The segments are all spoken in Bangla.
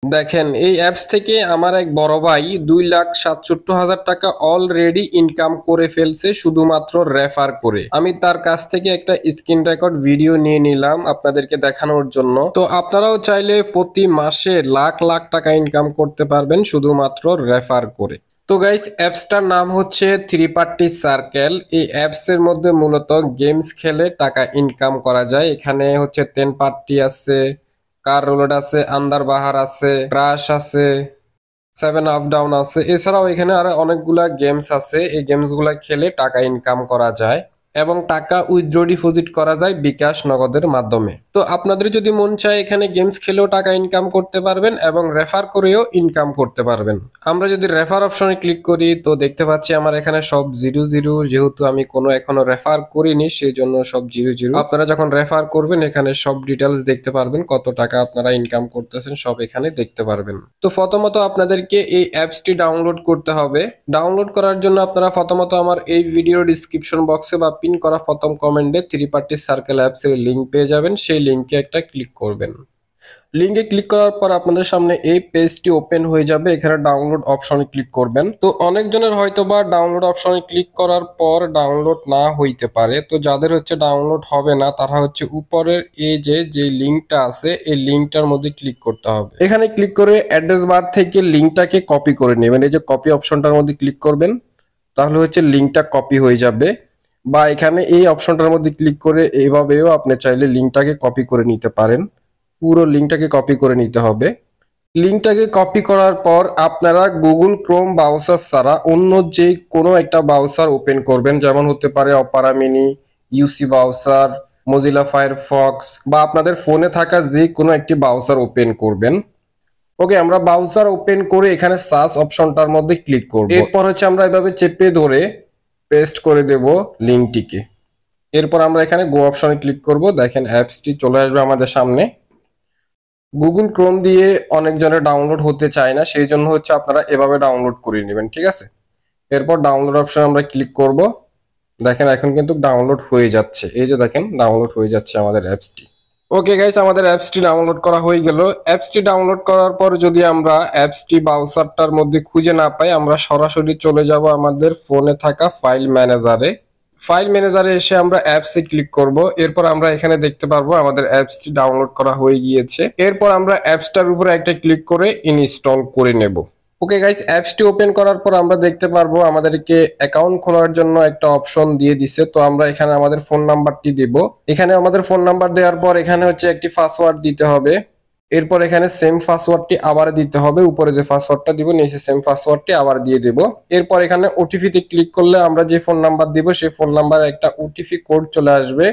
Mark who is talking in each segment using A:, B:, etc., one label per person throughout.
A: দেখেন এই অ্যাপস থেকে আমার এক বড় ভাই 2,67,000 টাকা অলরেডি ইনকাম করে ফেলছে শুধুমাত্র রেফার করে। আমি তার কাছ থেকে একটা স্ক্রিন রেকর্ড ভিডিও নিয়ে নিলাম আপনাদেরকে দেখানোর জন্য। তো আপনারাও চাইলে প্রতি মাসে লাখ লাখ টাকা ইনকাম করতে পারবেন শুধুমাত্র রেফার করে। তো গাইস অ্যাপসটার নাম হচ্ছে থ্রি পার্টি সার্কেল। এই অ্যাপস এর মধ্যে মূলত গেমস খেলে টাকা ইনকাম করা যায়। এখানে হচ্ছে 10 পার্টি আছে, কার রোলেট আছে, আন্দার বাহার আছে, ক্রাশ আছে, সেভেন আপ ডাউন আছে। এছাড়াও এখানে আরো অনেকগুলা গেমস আছে। এই গেমস গুলা খেলে টাকা ইনকাম করা যায় এবং টাকা উইথড্র ডিপোজিট করা যায় বিকাশ নগদের মাধ্যমে। তো আপনাদের যদি মন চায় এখানে গেমস খেলেও টাকা ইনকাম করতে পারবেন এবং রেফার করেও ইনকাম করতে পারবেন। আমরা যদি রেফার অপশনে ক্লিক করি তো দেখতে পাচ্ছি আমার এখানে সব জিরো জিরো, যেহেতু আমি কোনো এখনো রেফার করিনি সেই জন্য সব জিরো জিরো। আপনারা যখন রেফার করবেন এখানে সব ডিটেলস দেখতে পারবেন, কত টাকা আপনারা ইনকাম করতেছেন সব এখানে দেখতে পারবেন। তো প্রথমত আপনাদেরকে এই অ্যাপসটি ডাউনলোড করতে হবে। ডাউনলোড করার জন্য আপনারা প্রথমত আমার এই ভিডিও ডিসক্রিপশন বক্সে বা পিন করা প্রথম কমেন্টে থ্রি পার্টি সার্কেল অ্যাপস এর লিংক পেয়ে যাবেন, সেই লিংকে একটা ক্লিক করবেন। লিংকে ক্লিক করার পর আপনাদের সামনে এই পেজটি ওপেন হয়ে যাবে। এখানে ডাউনলোড অপশনে ক্লিক করবেন। তো অনেকজনের হয়তোবা ডাউনলোড অপশনে ক্লিক করার পর ডাউনলোড না হইতে পারে। তো যাদের হচ্ছে ডাউনলোড হবে না তারা হচ্ছে উপরের এই যে লিংকটা আছে এই লিংকটার মধ্যে ক্লিক করতে হবে। এখানে ক্লিক করে অ্যাড্রেস বার থেকে লিংকটাকে কপি করে নেবেন। এই যে কপি অপশনটার মধ্যে ক্লিক করবেন, তাহলে হচ্ছে লিংকটা কপি হয়ে যাবে। বা এখানে এই অপশনটার মধ্যে ক্লিক করে এইভাবেও আপনি চাইলে লিংকটাকে কপি করে নিতে পারেন। পুরো লিংকটাকে কপি করে নিতে হবে। লিংকটাকে কপি করার পর আপনারা গুগল ক্রোম ব্রাউজার ছাড়া অন্য যে কোনো একটা ব্রাউজার ওপেন করবেন, যেমন হতে পারে Opera mini, UC browser, Mozilla Firefox বা আপনাদের ফোনে থাকা যে কোনো একটি ব্রাউজার ওপেন করবেন। ওকে, আমরা ব্রাউজার ওপেন করে এখানে সার্চ অপশনটার মধ্যে ক্লিক করব। এরপর হচ্ছে আমরা এভাবে চেপে ধরে পেস্ট করে দেব লিংকটিকে। এরপর আমরা এখানে গো অপশনে ক্লিক করব। দেখেন অ্যাপসটি চলে আসবে আমাদের সামনে। গুগল ক্রোম দিয়ে অনেকজনের ডাউনলোড হতে চায় না, সেই জন্য হচ্ছে আপনারা এভাবে ডাউনলোড করে নেবেন, ঠিক আছে। এরপর ডাউনলোড অপশন আমরা ক্লিক করব। দেখেন এখন কিন্তু ডাউনলোড হয়ে যাচ্ছে, এই যে দেখেন ডাউনলোড হয়ে যাচ্ছে আমাদের অ্যাপসটি। ওকে গাইস, আমাদের অ্যাপসটি ডাউনলোড করা হয়ে গেল। অ্যাপসটি ডাউনলোড করার পর যদি আমরা অ্যাপসটি ব্রাউজারটার মধ্যে খুঁজে না পাই আমরা সরাসরি চলে যাব আমাদের ফোনে থাকা ফাইল ম্যানেজারে। ফাইল ম্যানেজারে এসে আমরা অ্যাপসে ক্লিক করব। এরপর আমরা এখানে দেখতে পারবো আমাদের অ্যাপসটি ডাউনলোড করা হয়ে গিয়েছে। এরপর আমরা অ্যাপসটার উপরে একটা ক্লিক করে ইনস্টল করে নেব। ওকে গাইস, অ্যাপসটি ওপেন করার পর আমরা দেখতে পারবো আমাদেরকে অ্যাকাউন্ট খোলার জন্য একটা অপশন দিয়ে দিছে। তো আমরা এখানে আমাদের ফোন নাম্বারটি দিব। এখানে আমাদের ফোন নাম্বার দেওয়ার পর এখানে হচ্ছে একটি পাসওয়ার্ড দিতে হবে। এরপর এখানে সেম পাসওয়ার্ডটি আবার দিতে হবে। উপরে যে পাসওয়ার্ডটা দিব নিচে সেম পাসওয়ার্ডটি আবার দিয়ে দেব। এরপর এখানে ওটিপি তে ক্লিক করলে আমরা যে ফোন নাম্বার দিব সেই ফোন নাম্বারে একটা ওটিপি কোড চলে আসবে।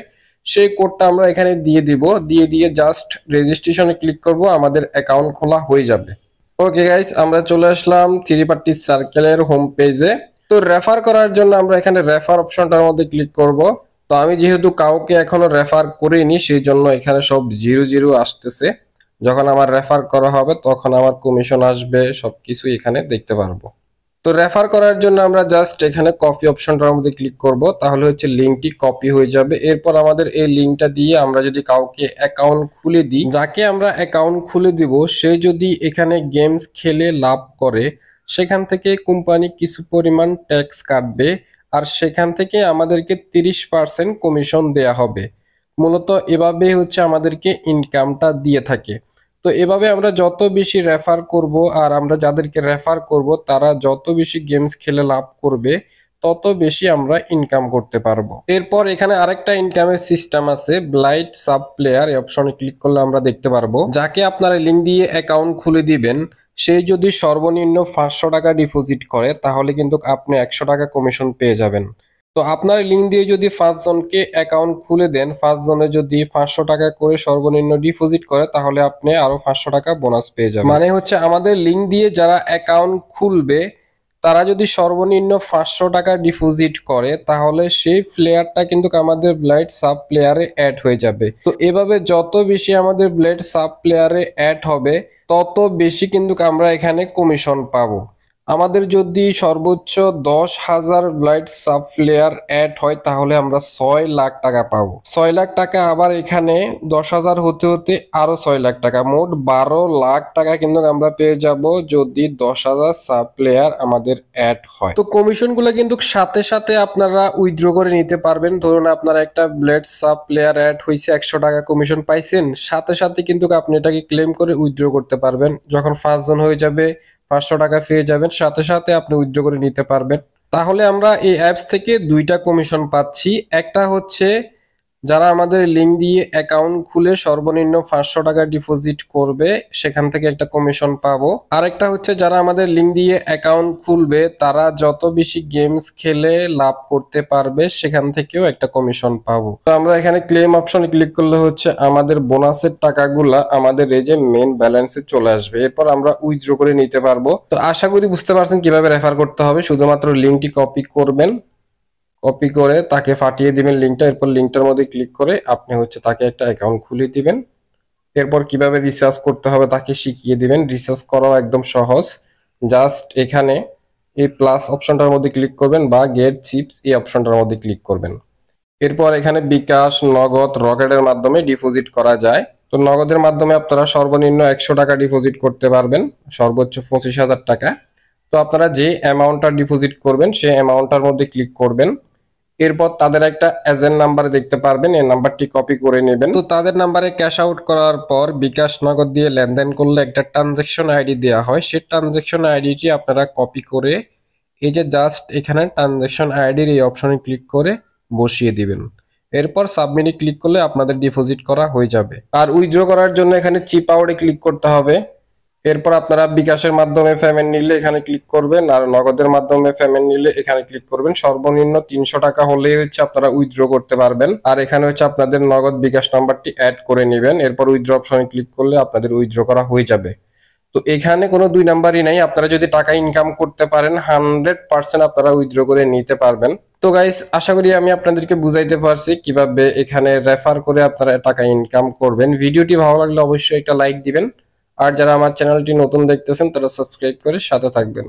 A: সেই কোডটা আমরা এখানে দিয়ে দিব। দিয়ে জাস্ট রেজিস্ট্রেশনে ক্লিক করব, আমাদের অ্যাকাউন্ট খোলা হয়ে যাবে। ওকে গাইস, আমরা চলে আসলাম থ্রি পার্টি সার্কেলের হোম পেজে। তো রেফার করার জন্য আমরা এখানে রেফার অপশনটার মধ্যে ক্লিক করব। তো আমি যেহেতু কাউকে এখনো রেফার করিনি সেই জন্য এখানে সব জিরো জিরো আসতেছে। যখন আমার রেফার করা হবে তখন আমার কমিশন আসবে, সবকিছু এখানে দেখতে পারবো। তো রেফার করার জন্য আমরা জাস্ট এখানে কপি অপশনটার মধ্যে ক্লিক করব, তাহলে হচ্ছে লিংকটি কপি হয়ে যাবে। এরপর আমাদের এই লিংকটা দিয়ে আমরা যদি কাউকে অ্যাকাউন্ট খুলে দিই, যাকে আমরা অ্যাকাউন্ট খুলে দিব সে যদি এখানে গেমস খেলে লাভ করে সেখান থেকে কোম্পানি কিছু পরিমাণ ট্যাক্স কাটবে আর সেখান থেকে আমাদেরকে 30% কমিশন দেয়া হবে। মূলত এভাবে হচ্ছে আমাদেরকে ইনকামটা দিয়ে থাকে। তো এভাবে আমরা যত বেশি রেফার করব আর আমরা যাদেরকে রেফার করব তারা যত বেশি গেমস খেলে লাভ করবে তত বেশি আমরা ইনকাম করতে পারবো। এরপর এখানে আরেকটা ইনকামের সিস্টেম আছে, ব্লাইট সাব প্লেয়ার। এই অপশনে ক্লিক করলে আমরা দেখতে পারবো যাকে আপনারা লিংক দিয়ে অ্যাকাউন্ট খুলে দিবেন সেই যদি সর্বনিম্ন 500 টাকা ডিপোজিট করে তাহলে কিন্তু আপনি 100 টাকা কমিশন পেয়ে যাবেন। তো আপনার লিংক দিয়ে যদি 5 জনকে অ্যাকাউন্ট খুলে দেন, 5 জনে যদি 500 টাকা করে সর্বনিম্ন ডিপোজিট করে তাহলে আপনি আরো 500 টাকা বোনাস পেয়ে যাবেন। মানে হচ্ছে আমাদের লিংক দিয়ে যারা অ্যাকাউন্ট খুলবে তারা যদি সর্বনিম্ন 500 টাকা ডিপোজিট করে তাহলে সেই প্লেয়ারটা কিন্তু আমাদের ব্লেড সাব প্লেয়ারে অ্যাড হয়ে যাবে। তো এভাবে যত বেশি আমাদের ব্লেড সাব প্লেয়ারে অ্যাড হবে তত বেশি কিন্তু আমরা এখানে কমিশন পাবো। আমাদের যদি সর্বোচ্চ 10,000 ব্লাইট সাব প্লেয়ার অ্যাড হয় তাহলে আমরা 6 লাখ টাকা পাবো। 6 লাখ টাকা আবার এখানে 10,000 হতে হতে আরো 6 লাখ টাকা, মোট 12 লাখ টাকা কিন্তু আমরা পেয়ে যাব যদি 10,000 সাব প্লেয়ার আমাদের অ্যাড হয়। তো কমিশন গুলো কিন্তু সাথে সাথে আপনারা উইথড্র করে নিতে পারবেন। ধরুন আপনারা একটা ব্লেড সাব প্লেয়ার অ্যাড হয়েছে, 100 টাকা কমিশন পাইছেন, সাথে সাথে কিন্তু আপনি এটাকে ক্লেম করে উইথড্র করতে পারবেন। যখন 5 জন হয়ে যাবে 500 টাকা পেয়ে যাবেন, সাথে সাথে আপনি উইথড্র করে নিতে পারবেন। তাহলে আমরা এই অ্যাপস থেকে দুইটা কমিশন পাচ্ছি। একটা হচ্ছে যারা আমাদের লিঙ্ক দিয়ে অ্যাকাউন্ট খুলে সর্বনিম্ন 500 টাকা ডিপোজিট করবে, সেখান থেকে একটা কমিশন পাবো। আরেকটা হচ্ছে যারা আমাদের লিঙ্ক দিয়ে অ্যাকাউন্ট খুলবে তারা যত বেশি গেমস খেলে লাভ করতে পারবে, সেখান থেকেও একটা কমিশন পাবো। তো আমরা এখানে ক্লেম অপশনে ক্লিক করলে হচ্ছে আমাদের বোনাসের টাকাগুলা আমাদের এই যে মেইন ব্যালেন্সে চলে আসবে, এরপর আমরা উইথড্র করে নিতে পারবো। তো আশা করি বুঝতে পারছেন কিভাবে রেফার করতে হবে। শুধুমাত্র লিঙ্কটি কপি করবেন, কপি করে তাকে পাঠিয়ে দিবেন লিঙ্কটা, এরপর লিঙ্কটার মধ্যে ক্লিক করে আপনি হচ্ছে তাকে একটা অ্যাকাউন্ট খুলে দিবেন। এরপর কিভাবে রিচার্জ করতে হবে তাকে শিখিয়ে দিবেন। রিচার্জ করাও একদম সহজ, জাস্ট এখানে এই প্লাস অপশনটার মধ্যে ক্লিক করবেন বা গেট চিপস এই অপশনটার মধ্যে ক্লিক করবেন। এরপর এখানে বিকাশ, নগদ, রকেটের মাধ্যমে ডিপোজিট করা যায়। তো নগদের মাধ্যমে আপনারা সর্বনিম্ন 100 টাকা ডিপোজিট করতে পারবেন, সর্বোচ্চ 25,000 টাকা। তো আপনারা যে অ্যামাউন্টটা ডিপোজিট করবেন সেই অ্যামাউন্টটার মধ্যে ক্লিক করবেন। এরপর তাদের একটা এজেন্ট নাম্বার দেখতে পারবেন, এই নাম্বারটি কপি করে নেবেন। তো তাদের নাম্বারে ক্যাশ আউট করার পর বিকাশ, নগদ দিয়ে লেনদেন করলে একটা ট্রানজ্যাকশন আইডি দেওয়া হয়, সেই ট্রানজ্যাকশন আইডিটি আপনারা কপি করে এই যে জাস্ট এখানে ট্রানজ্যাকশন আইডির এই অপশনে ক্লিক করে বসিয়ে দিবেন। এরপর সাবমিটে ক্লিক করলে আপনাদের ডিপোজিট করা হয়ে যাবে। আর উইথড্র করার জন্য এখানে চিপ আউটে ক্লিক করতে হবে। এরপর আপনারা বিকাশের মাধ্যমে পেমেন্ট নিলে এখানে ক্লিক করবেন, আর নগদের মাধ্যমে পেমেন্ট নিলে এখানে ক্লিক করবেন। সর্বনিম্ন 300 টাকা হলেই হচ্ছে আপনারা উইথড্র করতে পারবেন। আর এখানে হচ্ছে আপনাদের নগদ বিকাশ নাম্বারটি অ্যাড করে নেবেন। এরপর উইথড্র অপশনে ক্লিক করলে আপনাদের উইথড্র করা হয়ে যাবে। তো এখানে কোনো দুই নাম্বারই নাই, আপনারা যদি টাকা ইনকাম করতে পারেন 100% আপনারা উইথড্র করে নিতে পারবেন। তো গাইস, আশা করি আমি আপনাদেরকে বুঝাইতে পারছি কিভাবে এখানে রেফার করে আপনারা টাকা ইনকাম করবেন। ভিডিওটি ভালো লাগলে অবশ্যই একটা লাইক দিবেন, আর যারা আমার চ্যানেলটি নতুন দেখতেছেন তারা সাবস্ক্রাইব করে সাথে থাকবেন।